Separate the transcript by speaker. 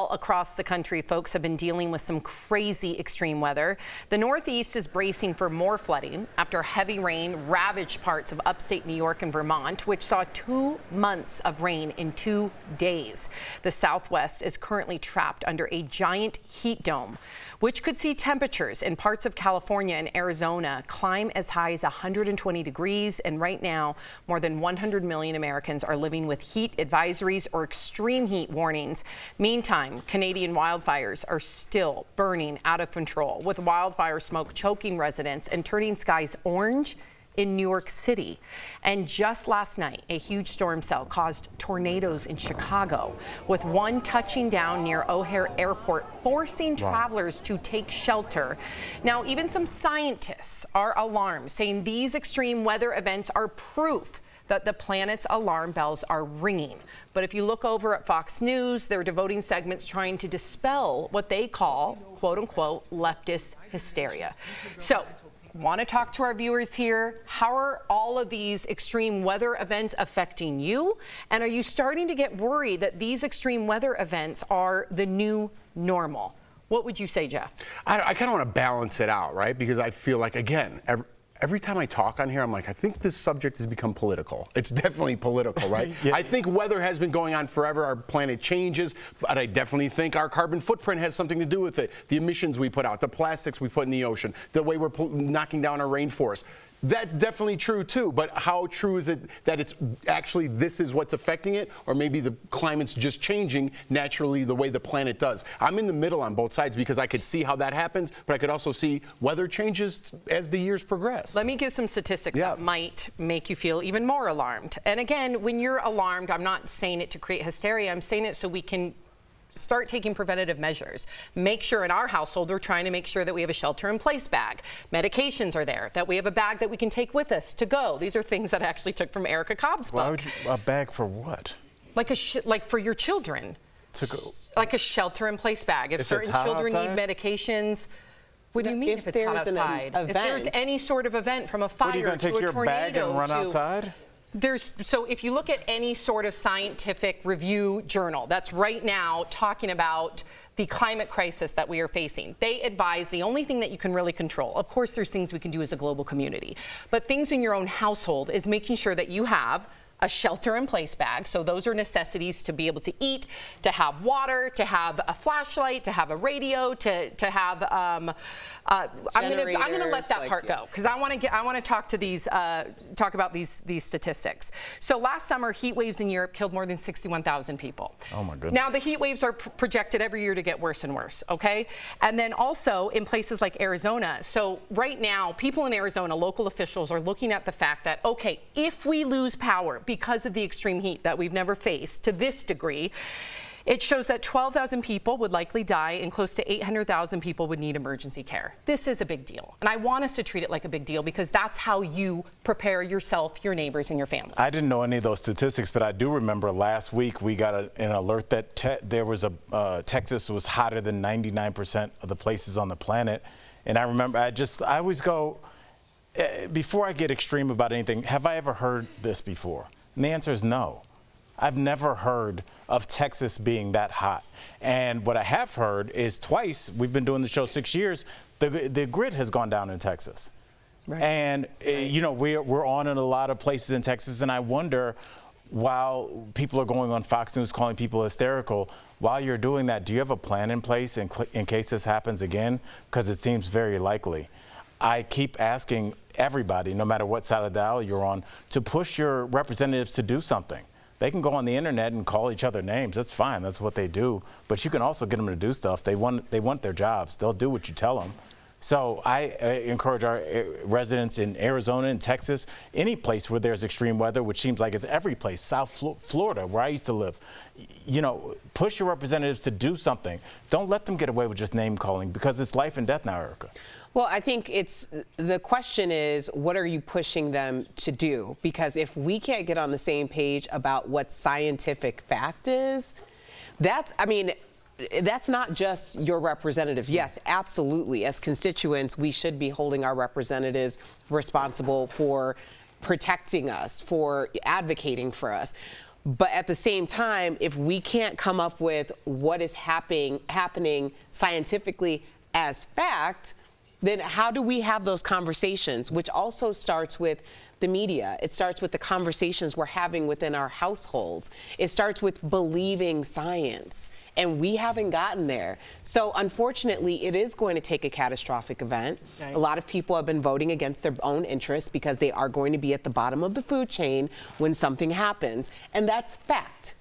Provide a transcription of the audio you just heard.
Speaker 1: All across the country, folks have been dealing with some crazy extreme weather. The Northeast is bracing for more flooding after heavy rain ravaged parts of upstate New York and Vermont, which saw 2 months of rain in 2 days. The Southwest is currently trapped under a giant heat dome, which could see temperatures in parts of California and Arizona climb as high as 120 degrees. And right now, more than 100 million Americans are living with heat advisories or extreme heat warnings. Meantime, Canadian wildfires are still burning out of control, with wildfire smoke choking residents and turning skies orange in New York City. And just last night, a huge storm cell caused tornadoes in Chicago, with one touching down near O'Hare Airport, forcing travelers to take shelter. Now, even some scientists are alarmed, saying these extreme weather events are proof that the planet's alarm bells are ringing. But if you look over at Fox News, they're devoting segments trying to dispel what they call, quote unquote, leftist hysteria. So, want to talk to our viewers here. How are all of these extreme weather events affecting you? And are you starting to get worried that these extreme weather events are the new normal? What would you say, Jeff?
Speaker 2: I kind of want to balance it out, right? Because I feel like, again, every time I talk on here, I'm like, I think this subject has become political. It's definitely political, right? Yeah. I think weather has been going on forever. Our planet changes, but I definitely think our carbon footprint has something to do with it. The emissions we put out, the plastics we put in the ocean, the way we're knocking down our rainforest. That's definitely true too, but how true is it that it's actually this is what's affecting it, or maybe the climate's just changing naturally the way the planet does? I'm in the middle on both sides because I could see how that happens, but I could also see weather changes as the years progress.
Speaker 1: Let me give some statistics that might make you feel even more alarmed. And again, when you're alarmed, I'm not saying it to create hysteria, I'm saying it so we can start taking preventative measures. Make sure in our household we're trying to make sure that we have a shelter-in-place bag. Medications are there, that we have a bag that we can take with us to go. These are things that I actually took from Erica Cobb's book.
Speaker 3: Why would you, a bag for what?
Speaker 1: Like like for your children.
Speaker 3: To go.
Speaker 1: Like a shelter-in-place bag. If certain children need medications. What do you mean if it's hot outside? If there's any sort of event, from a fire to a tornado.
Speaker 3: What, are you going to take your bag and run outside?
Speaker 1: So if you look at any sort of scientific review journal that's right now talking about the climate crisis that we are facing, they advise the only thing that you can really control, of course there's things we can do as a global community, but things in your own household is making sure that you have a shelter-in-place bag. So those are necessities to be able to eat, to have water, to have a flashlight, to have a radio, to have. I'm gonna let that part go because I want to talk to these talk about these statistics. So last summer, heat waves in Europe killed more than 61,000 people.
Speaker 3: Oh my goodness!
Speaker 1: Now the heat waves are projected every year to get worse and worse. Okay, and then also in places like Arizona. So right now, people in Arizona, local officials are looking at the fact that okay, if we lose power because of the extreme heat that we've never faced to this degree, it shows that 12,000 people would likely die and close to 800,000 people would need emergency care. This is a big deal. And I want us to treat it like a big deal because that's how you prepare yourself, your neighbors, and your family.
Speaker 3: I didn't know any of those statistics, but I do remember last week we got an alert that there was Texas was hotter than 99% of the places on the planet. And I remember, I always go, before I get extreme about anything, have I ever heard this before? And the answer is no. I've never heard of Texas being that hot. And what I have heard is twice, we've been doing the show 6 years, the grid has gone down in Texas. Right. And, you know, we're on in a lot of places in Texas, and I wonder, while people are going on Fox News calling people hysterical, while you're doing that, do you have a plan in place in case this happens again? Because it seems very likely. I keep asking everybody, no matter what side of the aisle you're on, to push your representatives to do something. They can go on the internet and call each other names. That's fine. That's what they do. But you can also get them to do stuff. They want their jobs. They'll do what you tell them. So I encourage our residents in Arizona and Texas, any place where there's extreme weather, which seems like it's every place, South Florida, where I used to live, you know, push your representatives to do something. Don't let them get away with just name calling because it's life and death now, Erica.
Speaker 4: Well, I think the question is, what are you pushing them to do? Because if we can't get on the same page about what scientific fact is, that's not just your representative. Yes, absolutely. As constituents, we should be holding our representatives responsible for protecting us, for advocating for us. But at the same time, if we can't come up with what is happening scientifically as fact, then how do we have those conversations? Which also starts with the media. It starts with the conversations we're having within our households. It starts with believing science, and we haven't gotten there. So unfortunately, it is going to take a catastrophic event. Yikes. A lot of people have been voting against their own interests because they are going to be at the bottom of the food chain when something happens, and that's fact.